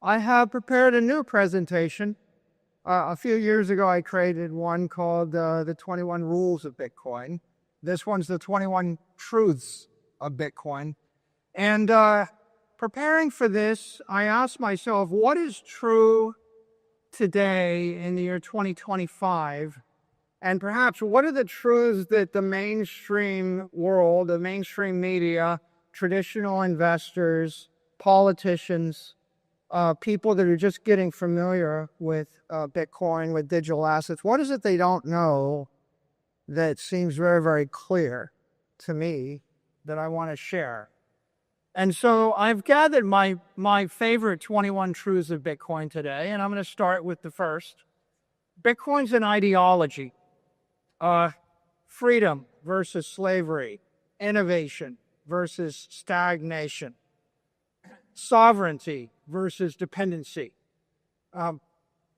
I have prepared a new presentation. A few years ago, I created one called the 21 Rules of Bitcoin. This one's the 21 Truths of Bitcoin. And preparing for this, I asked myself, what is true today in the year 2025? And perhaps what are the truths that the mainstream world, the mainstream media, traditional investors, politicians, people that are just getting familiar with Bitcoin, with digital assets, what is it they don't know that seems very, very clear to me that I want to share? And so I've gathered my favorite 21 truths of Bitcoin today, and I'm going to start with the first. Bitcoin's an ideology. Freedom versus slavery, innovation versus stagnation, sovereignty versus dependency,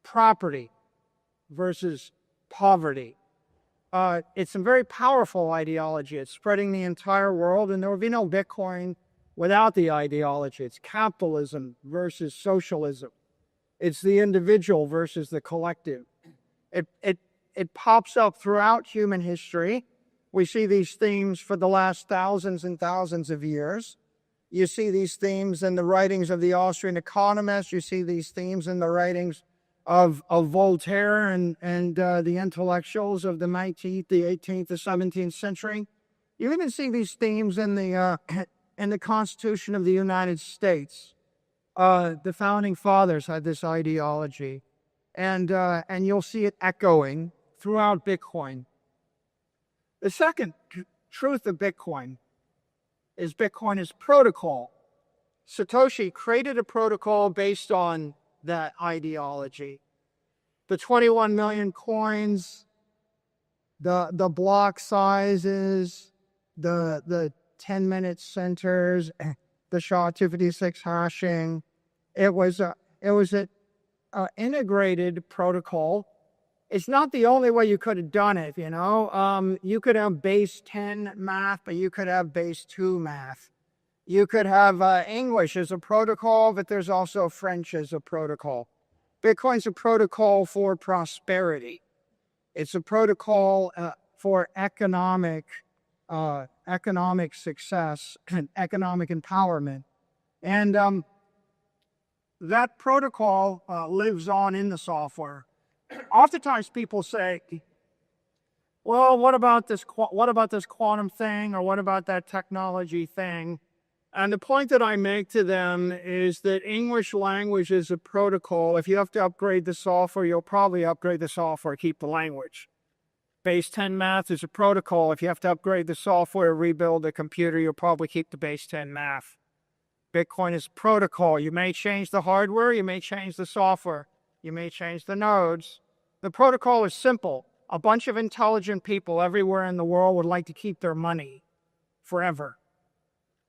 property versus poverty. It's a very powerful ideology. It's spreading the entire world, and there would be no Bitcoin without the ideology. It's capitalism versus socialism. It's the individual versus the collective. It pops up throughout human history. We see these themes for the last thousands and thousands of years. You see these themes in the writings of the Austrian economists. You see these themes in the writings of Voltaire and the intellectuals of the 19th, the 18th, the 17th century. You even see these themes in the Constitution of the United States. The founding fathers had this ideology, and you'll see it echoing throughout Bitcoin. The second truth of Bitcoin is protocol. Satoshi created a protocol based on that ideology. The 21 million coins, the block sizes, the 10-minute centers, the SHA-256 hashing. It was an integrated protocol. It's not the only way you could have done it, you know. You could have base 10 math, but you could have base 2 math. You could have English as a protocol, but there's also French as a protocol. Bitcoin's a protocol for prosperity. It's a protocol for economic success and economic empowerment. And that protocol lives on in the software. Oftentimes people say, well, what about this quantum thing, or what about that technology thing? And the point that I make to them is that English language is a protocol. If you have to upgrade the software, you'll probably upgrade the software, keep the language. Base 10 math is a protocol. If you have to upgrade the software, rebuild the computer, you'll probably keep the base 10 math. Bitcoin is protocol. You may change the hardware, you may change the software, you may change the nodes. The protocol is simple. A bunch of intelligent people everywhere in the world would like to keep their money forever.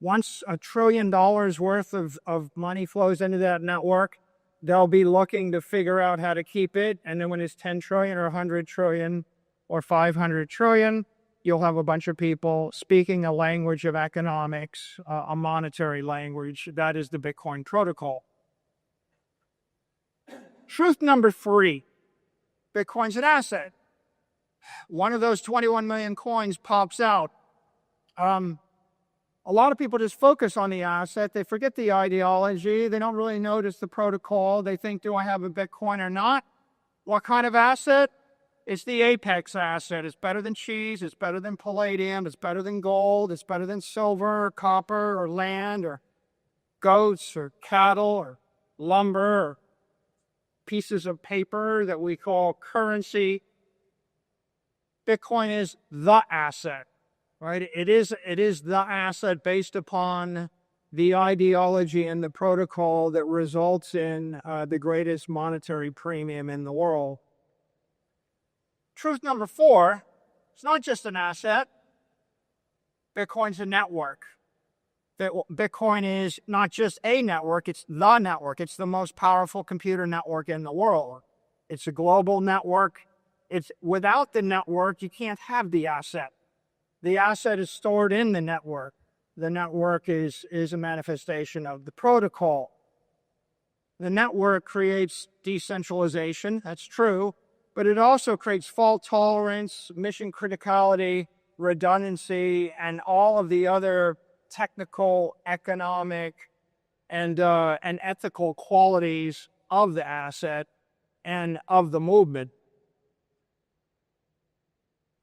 Once $1 trillion worth of money flows into that network, they'll be looking to figure out how to keep it. And then when it's 10 trillion or 100 trillion or 500 trillion, you'll have a bunch of people speaking a language of economics, a monetary language. That is the Bitcoin protocol. Truth number 3, Bitcoin's an asset. One of those 21 million coins pops out. A lot of people just focus on the asset. They forget the ideology. They don't really notice the protocol. They think, do I have a Bitcoin or not? What kind of asset? It's the apex asset. It's better than cheese. It's better than palladium. It's better than gold. It's better than silver or copper or land or goats or cattle or lumber or pieces of paper that we call currency. Bitcoin is the asset, right? It is the asset based upon the ideology and the protocol that results in the greatest monetary premium in the world. Truth number 4, it's not just an asset. Bitcoin's a network. Bitcoin is not just a network, it's the network. It's the most powerful computer network in the world. It's a global network. Without the network, you can't have the asset. The asset is stored in the network. The network is a manifestation of the protocol. The network creates decentralization, that's true, but it also creates fault tolerance, mission criticality, redundancy, and all of the other technical, economic, and ethical qualities of the asset and of the movement.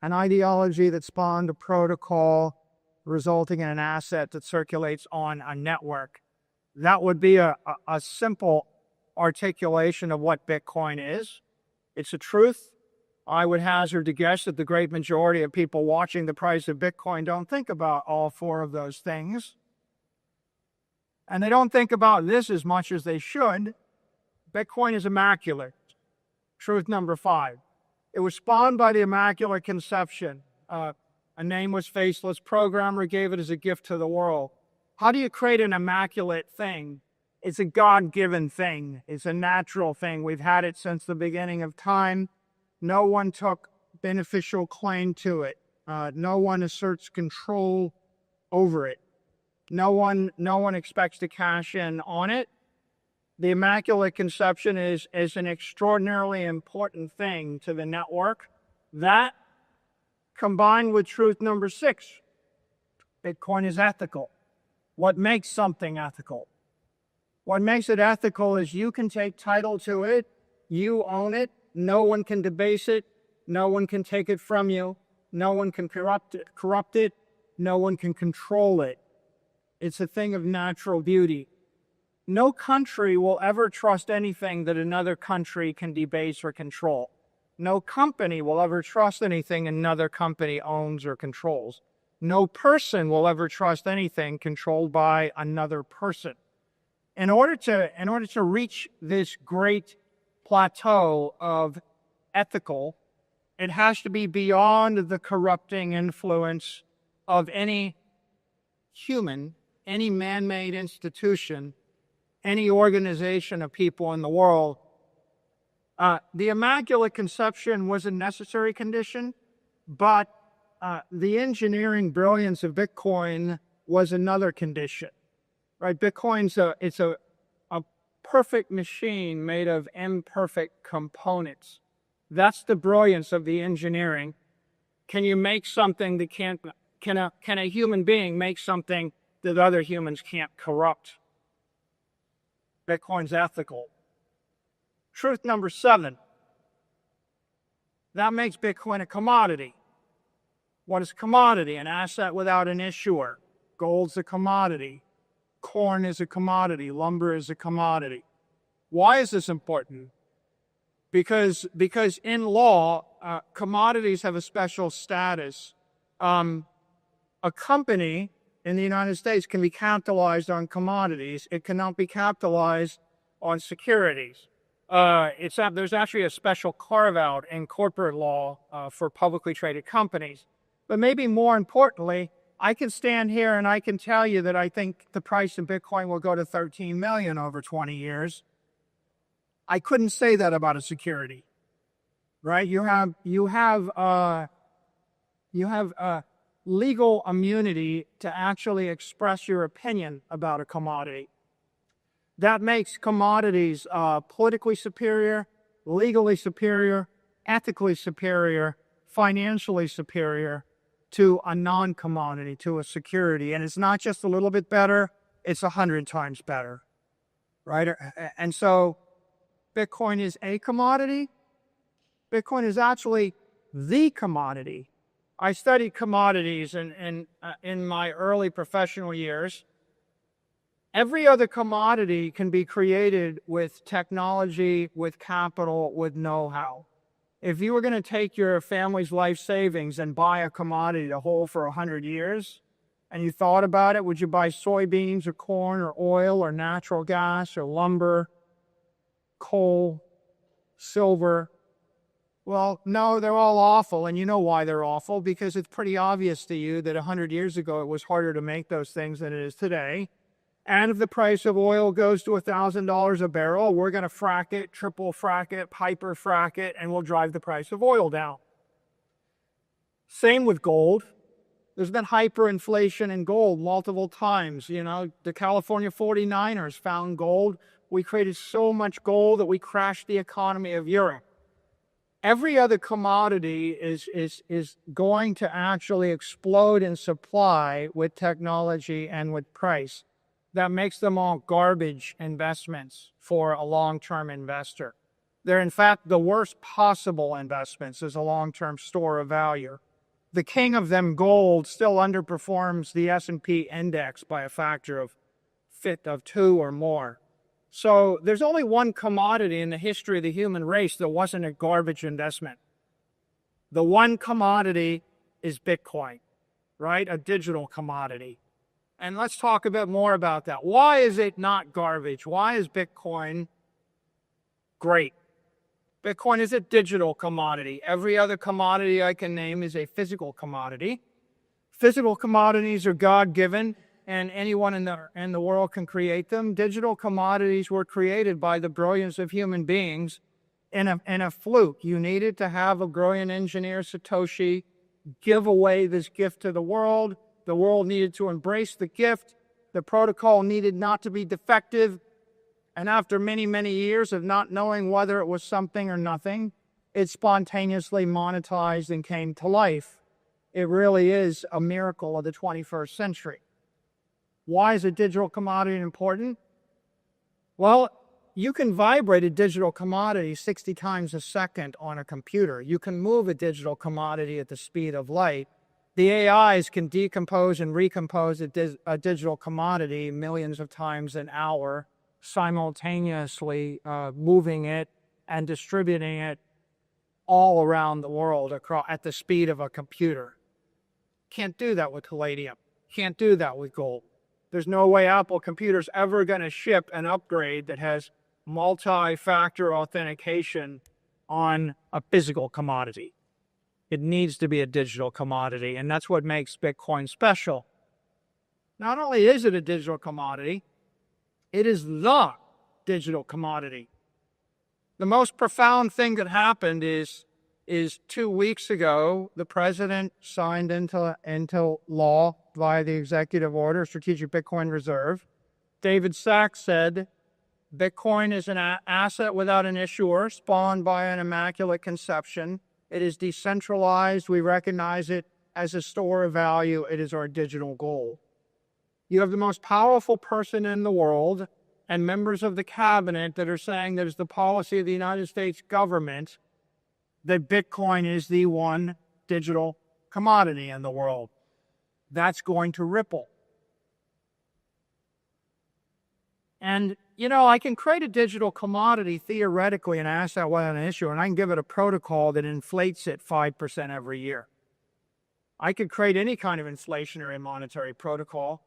An ideology that spawned a protocol resulting in an asset that circulates on a network. That would be a simple articulation of what Bitcoin is. It's a truth. I would hazard to guess that the great majority of people watching the price of Bitcoin don't think about all four of those things. And they don't think about this as much as they should. Bitcoin is immaculate. Truth number 5. It was spawned by the Immaculate Conception. A nameless, faceless programmer gave it as a gift to the world. How do you create an immaculate thing? It's a God-given thing. It's a natural thing. We've had it since the beginning of time. No one took beneficial claim to it. No one asserts control over it. No one expects to cash in on it. The Immaculate Conception is an extraordinarily important thing to the network. That, combined with truth number 6, Bitcoin is ethical. What makes something ethical? What makes it ethical is you can take title to it, you own it, no one can debase it, no one can take it from you, no one can corrupt it, no one can control it. It's a thing of natural beauty. No country will ever trust anything that another country can debase or control. No company will ever trust anything another company owns or controls. No person will ever trust anything controlled by another person. In order to reach this great plateau of ethical, it has to be beyond the corrupting influence of any human, any man-made institution, any organization of people in the world. The Immaculate Conception was a necessary condition, but the engineering brilliance of Bitcoin was another condition, right? Bitcoin's it's a perfect machine made of imperfect components. That's the brilliance of the engineering. Can you make something that can a human being make something that other humans can't corrupt? Bitcoin's ethical. Truth number 7. That makes Bitcoin a commodity. What is commodity? An asset without an issuer. Gold's a commodity. Corn is a commodity. Lumber is a commodity. Why is this important? Because in law, commodities have a special status. A company in the United States can be capitalized on commodities. It cannot be capitalized on securities. There's actually a special carve-out in corporate law for publicly traded companies. But maybe more importantly, I can stand here and I can tell you that I think the price of Bitcoin will go to 13 million over 20 years. I couldn't say that about a security, right? You have legal immunity to actually express your opinion about a commodity. That makes commodities politically superior, legally superior, ethically superior, financially superior to a non-commodity, to a security. And it's not just a little bit better, it's 100 times better, right? And so Bitcoin is a commodity. Bitcoin is actually the commodity. I studied commodities in my early professional years. Every other commodity can be created with technology, with capital, with know-how. If you were going to take your family's life savings and buy a commodity to hold for 100 years, and you thought about it, would you buy soybeans or corn or oil or natural gas or lumber, coal, silver? Well, no, they're all awful, and you know why they're awful, because it's pretty obvious to you that 100 years ago it was harder to make those things than it is today. And if the price of oil goes to $1,000 a barrel, we're going to frack it, triple frack it, hyper frack it, and we'll drive the price of oil down. Same with gold. There's been hyperinflation in gold multiple times. You know, the California 49ers found gold We created so much gold that we crashed the economy of Europe. Every other commodity is going to actually explode in supply with technology and with price. That makes them all garbage investments for a long-term investor. They're, in fact, the worst possible investments as a long-term store of value. The king of them, gold, still underperforms the S&P index by a factor of 2 or more. So there's only one commodity in the history of the human race that wasn't a garbage investment. The one commodity is Bitcoin, right? A digital commodity. And let's talk a bit more about that. Why is it not garbage? Why is Bitcoin great? Bitcoin is a digital commodity. Every other commodity I can name is a physical commodity. Physical commodities are God-given, and anyone in the world can create them. Digital commodities were created by the brilliance of human beings in a fluke. You needed to have a brilliant engineer, Satoshi, give away this gift to the world. The world needed to embrace the gift. The protocol needed not to be defective. And after many, many years of not knowing whether it was something or nothing, it spontaneously monetized and came to life. It really is a miracle of the 21st century. Why is a digital commodity important? Well, you can vibrate a digital commodity 60 times a second on a computer. You can move a digital commodity at the speed of light. The AIs can decompose and recompose a digital commodity millions of times an hour, simultaneously moving it and distributing it all around the world at the speed of a computer. Can't do that with palladium. Can't do that with gold. There's no way Apple Computer's ever going to ship an upgrade that has multi-factor authentication on a physical commodity. It needs to be a digital commodity, and that's what makes Bitcoin special. Not only is it a digital commodity, it is the digital commodity. The most profound thing that happened is 2 weeks ago, the president signed into law via the executive order, Strategic Bitcoin Reserve. David Sachs said, Bitcoin is an asset without an issuer, spawned by an immaculate conception. It is decentralized. We recognize it as a store of value. It is our digital gold. You have the most powerful person in the world and members of the cabinet that are saying that it's the policy of the United States government that Bitcoin is the one digital commodity in the world. That's going to ripple. And, I can create a digital commodity theoretically and ask that without an issue, and I can give it a protocol that inflates it 5% every year. I could create any kind of inflationary monetary protocol.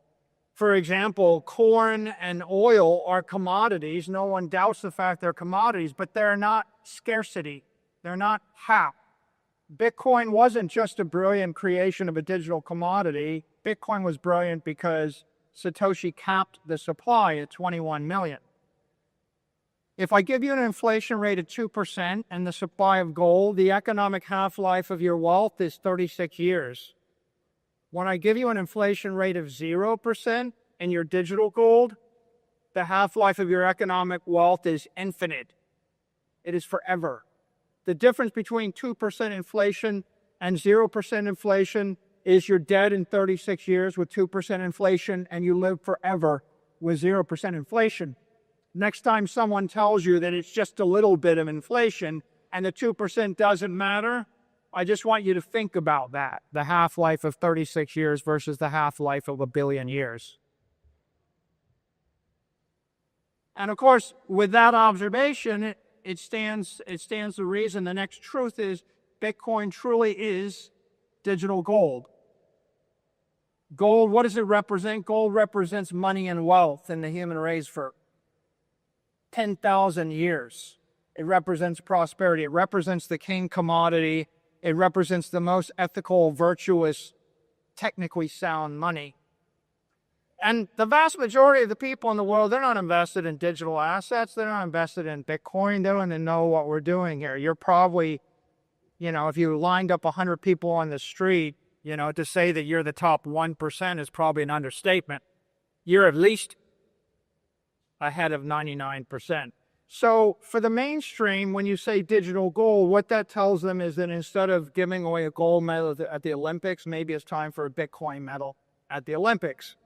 For example, corn and oil are commodities. No one doubts the fact they're commodities, but they're not scarcity. They're not half. Bitcoin wasn't just a brilliant creation of a digital commodity. Bitcoin was brilliant because Satoshi capped the supply at 21 million. If I give you an inflation rate of 2% and the supply of gold, the economic half-life of your wealth is 36 years. When I give you an inflation rate of 0% in your digital gold, the half-life of your economic wealth is infinite. It is forever. The difference between 2% inflation and 0% inflation is you're dead in 36 years with 2% inflation and you live forever with 0% inflation. Next time someone tells you that it's just a little bit of inflation and the 2% doesn't matter, I just want you to think about that, the half-life of 36 years versus the half-life of 1 billion years. And of course, with that observation, it stands to reason. The next truth is Bitcoin truly is digital gold. Gold, what does it represent? Gold represents money and wealth in the human race for 10,000 years. It represents prosperity. It represents the king commodity. It represents the most ethical, virtuous, technically sound money. And the vast majority of the people in the world, they're not invested in digital assets. They're not invested in Bitcoin. They don't even know what we're doing here. You're probably, if you lined up 100 people on the street, to say that you're the top 1% is probably an understatement. You're at least ahead of 99%. So for the mainstream, when you say digital gold, what that tells them is that instead of giving away a gold medal at the Olympics, maybe it's time for a Bitcoin medal at the Olympics.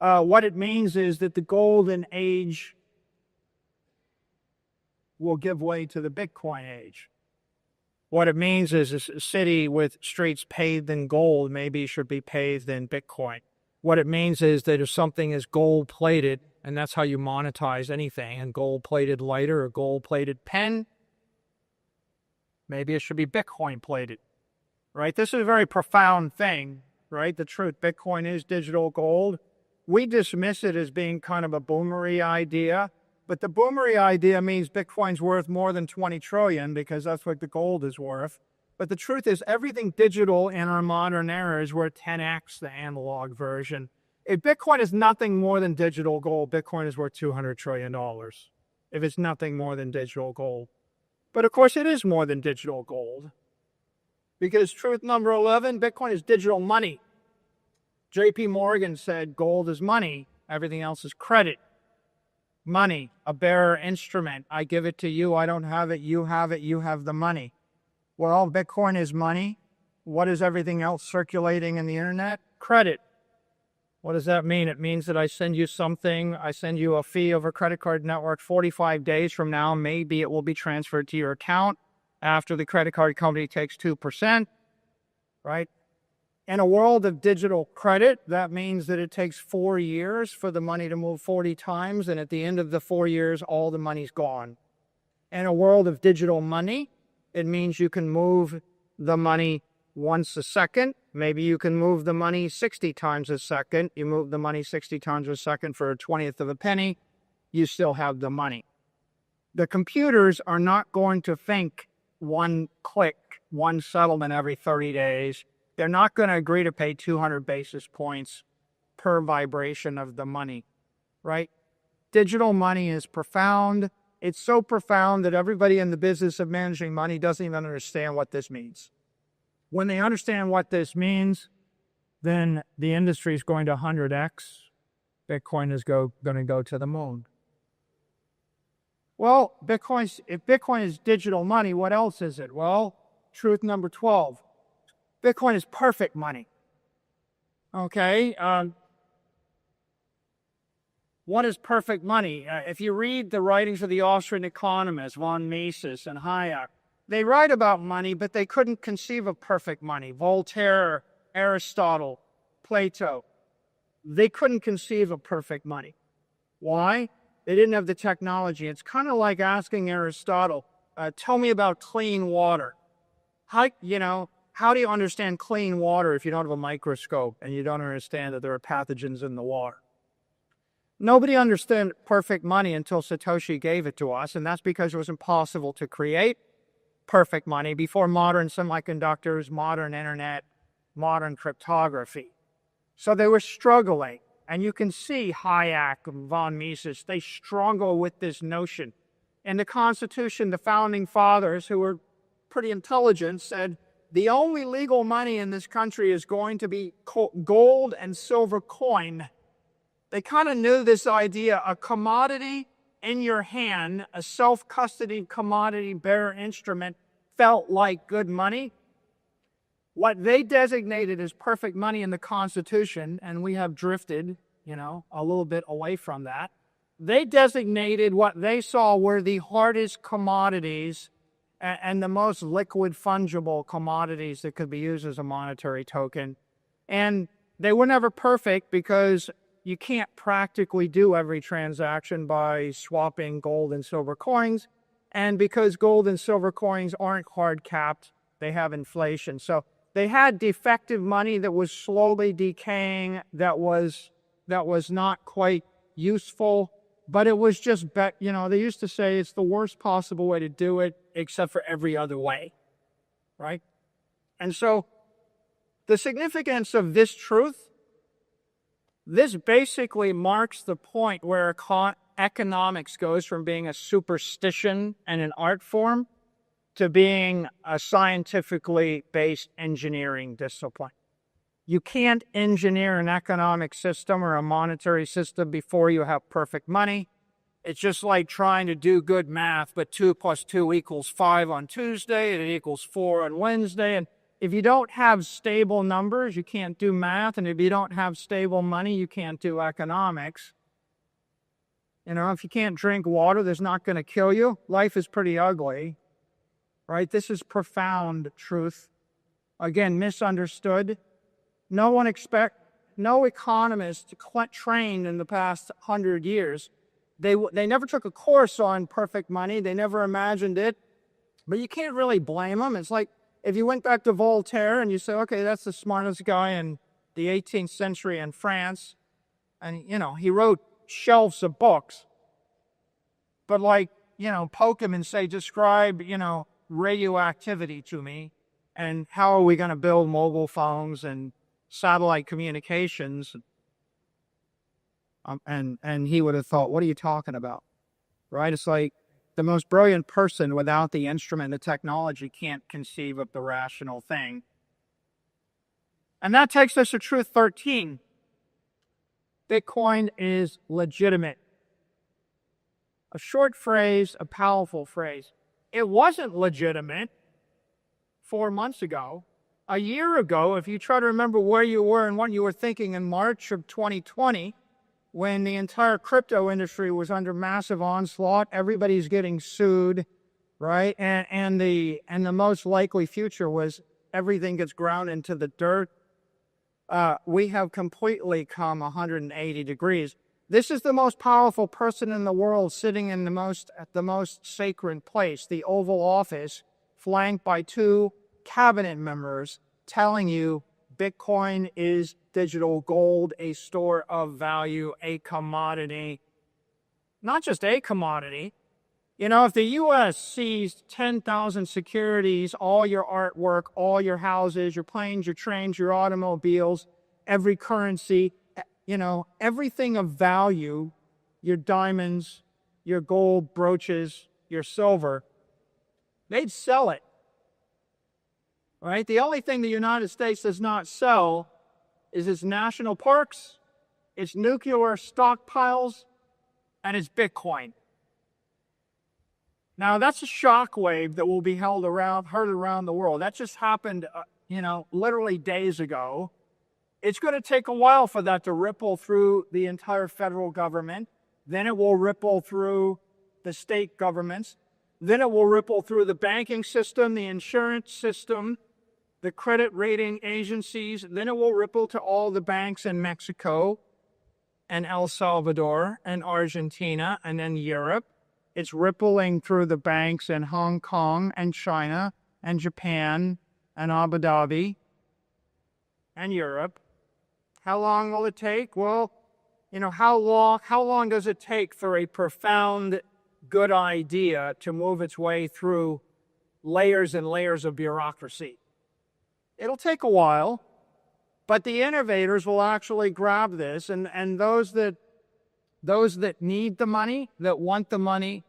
What it means is that the golden age will give way to the Bitcoin age. What it means is a city with streets paved in gold maybe should be paved in Bitcoin. What it means is that if something is gold-plated, and that's how you monetize anything, and gold-plated lighter or gold-plated pen, maybe it should be Bitcoin-plated, right? This is a very profound thing, right? The truth, Bitcoin is digital gold. We dismiss it as being kind of a boomery idea, but the boomery idea means Bitcoin's worth more than 20 trillion because that's what the gold is worth. But the truth is everything digital in our modern era is worth 10x the analog version. If Bitcoin is nothing more than digital gold, Bitcoin is worth $200 trillion. If it's nothing more than digital gold. But of course it is more than digital gold. Because truth number 11, Bitcoin is digital money. JP Morgan said gold is money, everything else is credit. Money, a bearer instrument. I give it to you, I don't have it, you have the money. Well, Bitcoin is money. What is everything else circulating in the internet? Credit. What does that mean? It means that I send you something, I send you a fee over credit card network 45 days from now, maybe it will be transferred to your account after the credit card company takes 2%, right? In a world of digital credit, that means that it takes 4 years for the money to move 40 times, and at the end of the 4 years, all the money's gone. In a world of digital money, it means you can move the money once a second. Maybe you can move the money 60 times a second. You move the money 60 times a second for a 20th of a penny, you still have the money. The computers are not going to think one click, one settlement every 30 days. They're not going to agree to pay 200 basis points per vibration of the money, right? Digital money is profound. It's so profound that everybody in the business of managing money doesn't even understand what this means. When they understand what this means, then the industry is going to 100x. Bitcoin is going to go to the moon. Well, if Bitcoin is digital money, what else is it? Well, truth number 12. Bitcoin is perfect money. Okay? What is perfect money? If you read the writings of the Austrian economists, von Mises and Hayek, they write about money, but they couldn't conceive of perfect money. Voltaire, Aristotle, Plato, they couldn't conceive of perfect money. Why? They didn't have the technology. It's kind of like asking Aristotle, tell me about clean water. How do you understand clean water if you don't have a microscope and you don't understand that there are pathogens in the water? Nobody understood perfect money until Satoshi gave it to us, and that's because it was impossible to create perfect money before modern semiconductors, modern internet, modern cryptography. So they were struggling, and you can see Hayek and von Mises, they struggle with this notion. In the Constitution, the founding fathers, who were pretty intelligent, said, the only legal money in this country is going to be gold and silver coin. They kind of knew this idea, a commodity in your hand, a self-custody commodity bearer instrument felt like good money. What they designated as perfect money in the Constitution, and we have drifted, a little bit away from that, they designated what they saw were the hardest commodities and the most liquid fungible commodities that could be used as a monetary token. And they were never perfect because you can't practically do every transaction by swapping gold and silver coins. And because gold and silver coins aren't hard capped, they have inflation. So they had defective money that was slowly decaying, that was not quite useful, but it was just, they used to say it's the worst possible way to do it, except for every other way, right? And so the significance of this truth, this basically marks the point where economics goes from being a superstition and an art form to being a scientifically based engineering discipline. You can't engineer an economic system or a monetary system before you have perfect money. It's just like trying to do good math, but 2 plus 2 equals 5 on Tuesday, and it equals 4 on Wednesday. And if you don't have stable numbers, you can't do math. And if you don't have stable money, you can't do economics. If you can't drink water that's not going to kill you, life is pretty ugly, right? This is profound truth. Again, misunderstood. No economist trained in the past 100 years. They never took a course on perfect money. They never imagined it. But you can't really blame them. It's like if you went back to Voltaire and you say, okay, that's the smartest guy in the 18th century in France. And, he wrote shelves of books. But poke him and say, describe, radioactivity to me. And how are we going to build mobile phones and satellite communications? And he would have thought, what are you talking about? Right? It's like the most brilliant person without the instrument, the technology, can't conceive of the rational thing. And that takes us to truth 13. Bitcoin is legitimate. A short phrase, a powerful phrase. It wasn't legitimate 4 months ago. A year ago, if you try to remember where you were and what you were thinking in March of 2020, when the entire crypto industry was under massive onslaught, everybody's getting sued, right? And the most likely future was everything gets ground into the dirt. We have completely come 180 degrees. This is the most powerful person in the world sitting in at the most sacred place, the Oval Office, flanked by 2 cabinet members telling you Bitcoin is digital gold, a store of value, a commodity. Not just a commodity. If the U.S. seized 10,000 securities, all your artwork, all your houses, your planes, your trains, your automobiles, every currency, everything of value, your diamonds, your gold brooches, your silver, they'd sell it. Right? The only thing the United States does not sell is its national parks, its nuclear stockpiles, and its Bitcoin. Now, that's a shockwave that will be heard around the world. That just happened, literally days ago. It's going to take a while for that to ripple through the entire federal government. Then it will ripple through the state governments. Then it will ripple through the banking system, the insurance system, the credit rating agencies. Then it will ripple to all the banks in Mexico and El Salvador and Argentina and then Europe. It's rippling through the banks in Hong Kong and China and Japan and Abu Dhabi and Europe. How long will it take? Well, how long does it take for a profound good idea to move its way through layers and layers of bureaucracy? It'll take a while, but the innovators will actually grab this, and those that need the money, that want the money,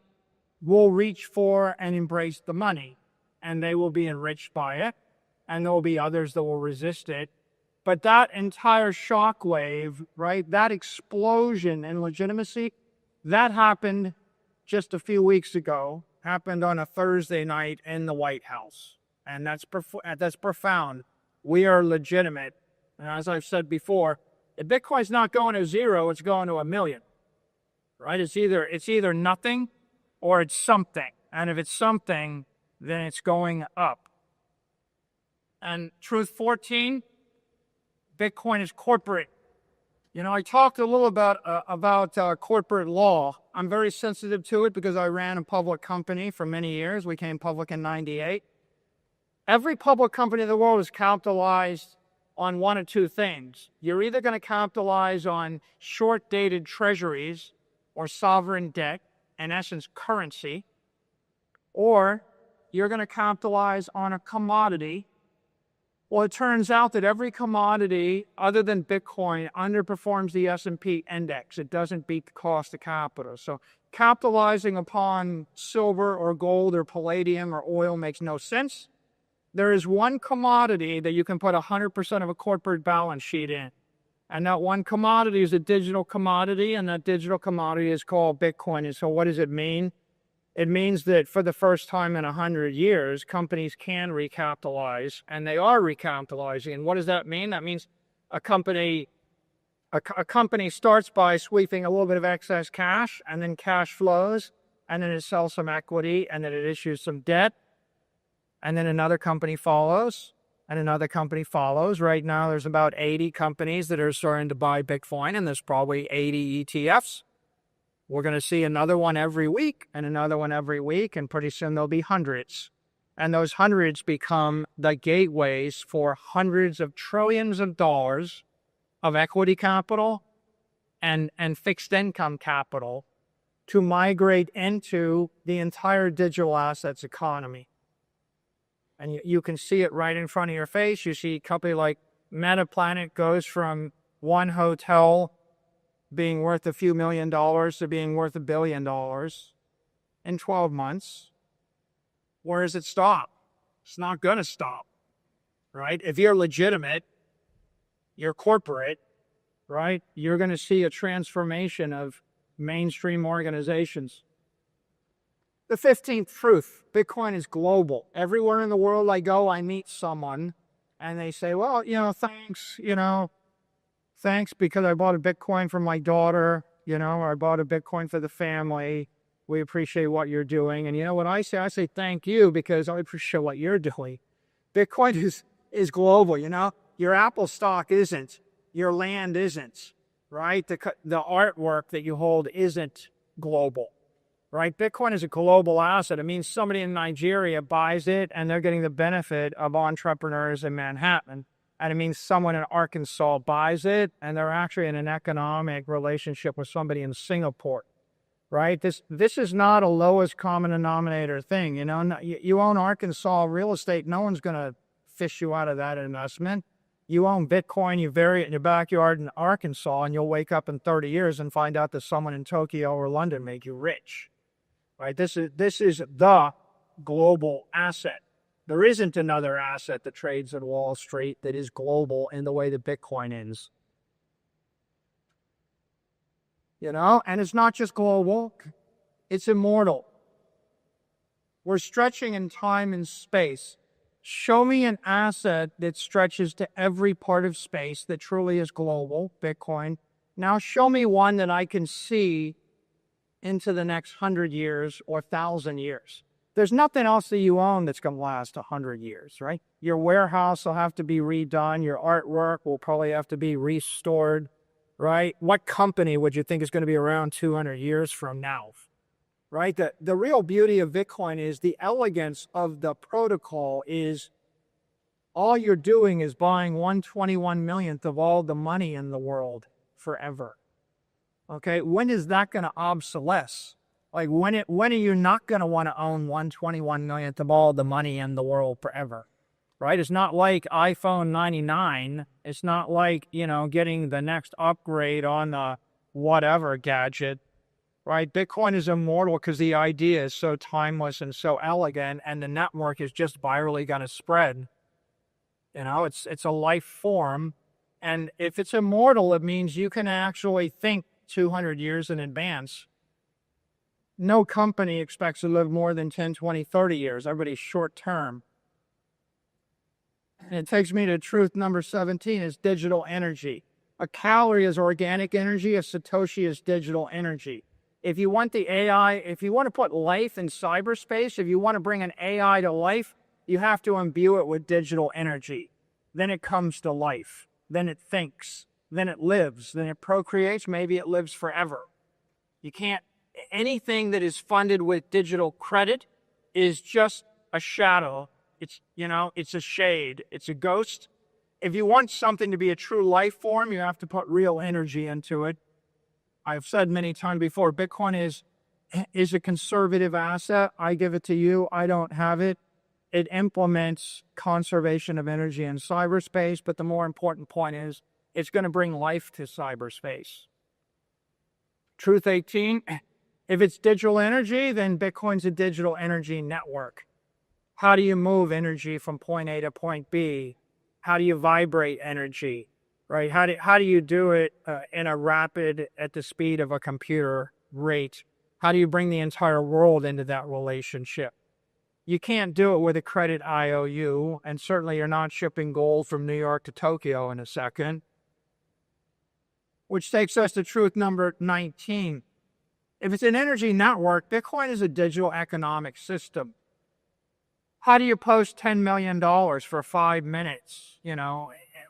will reach for and embrace the money, and they will be enriched by it, and there will be others that will resist it. But that entire shockwave, right, that explosion in legitimacy, that happened just a few weeks ago, happened on a Thursday night in the White House. And that's profound. We are legitimate. And as I've said before, if Bitcoin's not going to 0, it's going to 1 million. Right? It's either nothing or it's something. And if it's something, then it's going up. And truth 14, Bitcoin is corporate. I talked a little about corporate law. I'm very sensitive to it because I ran a public company for many years. We came public in 98. Every public company in the world is capitalized on one of 2 things. You're either going to capitalize on short-dated treasuries or sovereign debt, in essence, currency, or you're going to capitalize on a commodity. Well, it turns out that every commodity other than Bitcoin underperforms the S&P index. It doesn't beat the cost of capital. So capitalizing upon silver or gold or palladium or oil makes no sense. There is one commodity that you can put 100% of a corporate balance sheet in, And that one commodity is a digital commodity, and that digital commodity is called Bitcoin. And so what does it mean? It means that for the first time in 100 years, companies can recapitalize, and they are recapitalizing. And what does that mean? That means a company starts by sweeping a little bit of excess cash, and then cash flows, and then it sells some equity, and then it issues some debt, and then another company follows, and another company follows. Right now, there's about 80 companies that are starting to buy Bitcoin, and there's probably 80 ETFs. We're going to see another one every week, and another one every week, and pretty soon there'll be hundreds. And those hundreds become the gateways for hundreds of trillions of dollars of equity capital and fixed income capital to migrate into the entire digital assets economy. And you can see it right in front of your face. You see a company like Metaplanet goes from one hotel being worth a few $1 million to being worth $1 billion in 12 months. Where does it stop? It's not going to stop, right? If you're legitimate, you're corporate, right? You're going to see a transformation of mainstream organizations. The 15th truth, Bitcoin is global. Everywhere in the world I go, I meet someone and they say, well, thanks because I bought a Bitcoin for my daughter, or I bought a Bitcoin for the family. We appreciate what you're doing. And you know what I say? I say thank you because I appreciate what you're doing. Bitcoin is global, Your Apple stock isn't. Your land isn't, right? The artwork that you hold isn't global. Right? Bitcoin is a global asset. It means somebody in Nigeria buys it and they're getting the benefit of entrepreneurs in Manhattan. And it means someone in Arkansas buys it and they're actually in an economic relationship with somebody in Singapore. Right? This is not a lowest common denominator thing. You own Arkansas real estate. No one's going to fish you out of that investment. You own Bitcoin, you bury it in your backyard in Arkansas, and you'll wake up in 30 years and find out that someone in Tokyo or London made you rich. Right? This is the global asset. There isn't another asset that trades at Wall Street that is global in the way that Bitcoin is. And it's not just global, it's immortal. We're stretching in time and space. Show me an asset that stretches to every part of space that truly is global, Bitcoin. Now show me one that I can see into the next 100 years or 1,000 years. There's nothing else that you own that's going to last 100 years, right? Your warehouse will have to be redone. Your artwork will probably have to be restored, right? What company would you think is going to be around 200 years from now, right? The real beauty of Bitcoin is the elegance of the protocol is all you're doing is buying 1/21 millionth of all the money in the world forever. Okay, when is that going to obsolesce? Like when are you not going to want to own 1/21 millionth of all the money in the world forever? Right? It's not like iPhone 99. It's not like, getting the next upgrade on the whatever gadget. Right? Bitcoin is immortal because the idea is so timeless and so elegant, and the network is just virally going to spread. It's a life form, and if it's immortal, it means you can actually think 200 years in advance. No company expects to live more than 10, 20, 30 years. Everybody's short term. And it takes me to truth number 17 is digital energy. A calorie is organic energy. A Satoshi is digital energy. If you want the AI, if you want to put life in cyberspace, if you want to bring an AI to life, you have to imbue it with digital energy. Then it comes to life. Then it thinks. Then it lives. Then it procreates. Maybe it lives forever. You can't, anything that is funded with digital credit is just a shadow. It's a shade. It's a ghost. If you want something to be a true life form, you have to put real energy into it. I've said many times before, Bitcoin is a conservative asset. I give it to you. I don't have it. It implements conservation of energy in cyberspace, but the more important point is it's going to bring life to cyberspace. Truth 18, if it's digital energy, then Bitcoin's a digital energy network. How do you move energy from point A to point B? How do you vibrate energy? right? How do you do it in a rapid, at the speed of a computer rate? How do you bring the entire world into that relationship? You can't do it with a credit IOU, and certainly you're not shipping gold from New York to Tokyo in a second. Which takes us to truth number 19. If it's an energy network, Bitcoin is a digital economic system. How do you post $10 million for 5 minutes,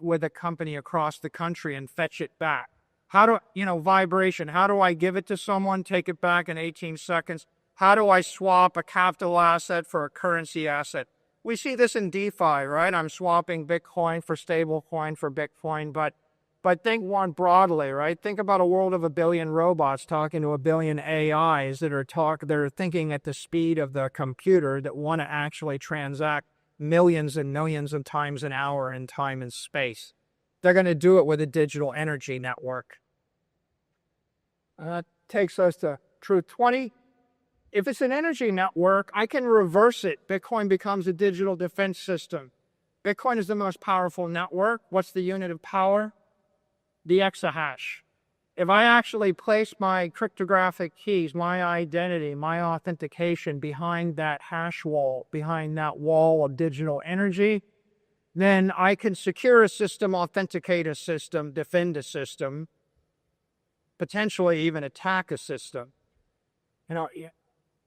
with a company across the country and fetch it back? Vibration. How do I give it to someone, take it back in 18 seconds? How do I swap a capital asset for a currency asset? We see this in DeFi, right? I'm swapping Bitcoin for stablecoin for Bitcoin, but think more broadly, right? Think about a world of 1 billion robots talking to 1 billion AIs that are thinking at the speed of the computer, that want to actually transact millions and millions of times an hour in time and space. They're going to do it with a digital energy network. That takes us to truth 20. If it's an energy network, I can reverse it. Bitcoin becomes a digital defense system. Bitcoin is the most powerful network. What's the unit of power? The exahash. If I actually place my cryptographic keys, my identity, my authentication behind that hash wall, behind that wall of digital energy, then I can secure a system, authenticate a system, defend a system, potentially even attack a system.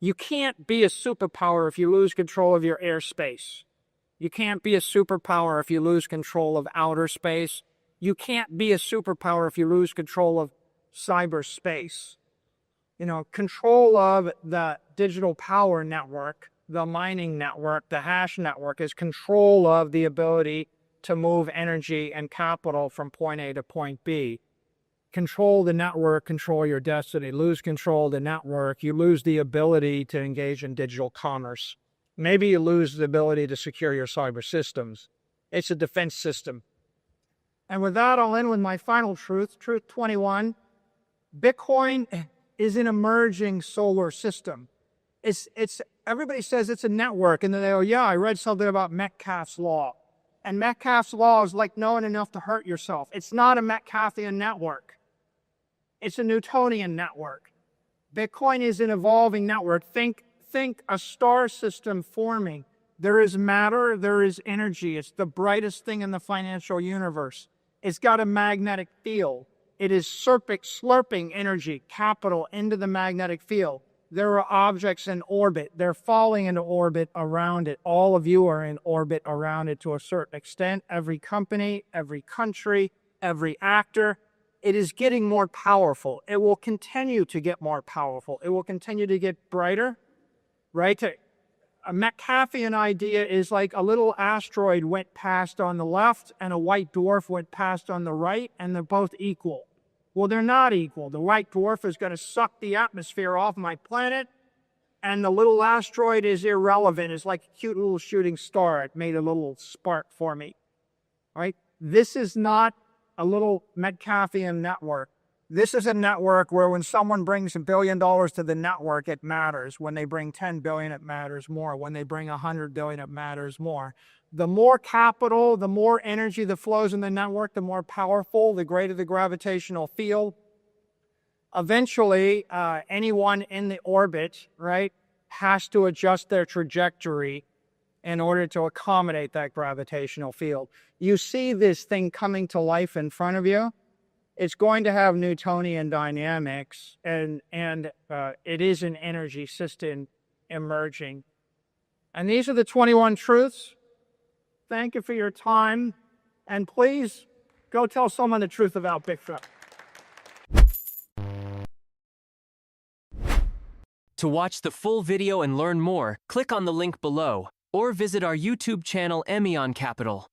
You can't be a superpower if you lose control of your airspace. You can't be a superpower if you lose control of outer space. You can't be a superpower if you lose control of cyberspace. Control of the digital power network, the mining network, the hash network is control of the ability to move energy and capital from point A to point B. Control the network, control your destiny. Lose control of the network, you lose the ability to engage in digital commerce. Maybe you lose the ability to secure your cyber systems. It's a defense system. And with that, I'll end with my final truth, truth 21. Bitcoin is an emerging solar system. Everybody says it's a network, and then they go, yeah, I read something about Metcalfe's law. And Metcalfe's law is like knowing enough to hurt yourself. It's not a Metcalfian network. It's a Newtonian network. Bitcoin is an evolving network. Think a star system forming. There is matter, there is energy. It's the brightest thing in the financial universe. It's got a magnetic field. It is slurping energy, capital, into the magnetic field. There are objects in orbit. They're falling into orbit around it. All of you are in orbit around it to a certain extent. Every company, every country, every actor. It is getting more powerful. It will continue to get more powerful. It will continue to get brighter, right? A Metcalfian idea is like a little asteroid went past on the left and a white dwarf went past on the right, and they're both equal. Well, they're not equal. The white dwarf is going to suck the atmosphere off my planet, and the little asteroid is irrelevant. It's like a cute little shooting star. It made a little spark for me. All right? This is not a little Metcalfian network. This is a network where when someone brings $1 billion to the network, it matters. When they bring 10 billion, it matters more. When they bring 100 billion, it matters more. The more capital, the more energy that flows in the network, the more powerful, the greater the gravitational field. Eventually, anyone in the orbit, right, has to adjust their trajectory in order to accommodate that gravitational field. You see this thing coming to life in front of you. It's going to have Newtonian dynamics, and it is an energy system emerging. And these are the 21 truths. Thank you for your time, and please go tell someone the truth about Bitcoin. To watch the full video and learn more, click on the link below, or visit our YouTube channel Emmeon Capital.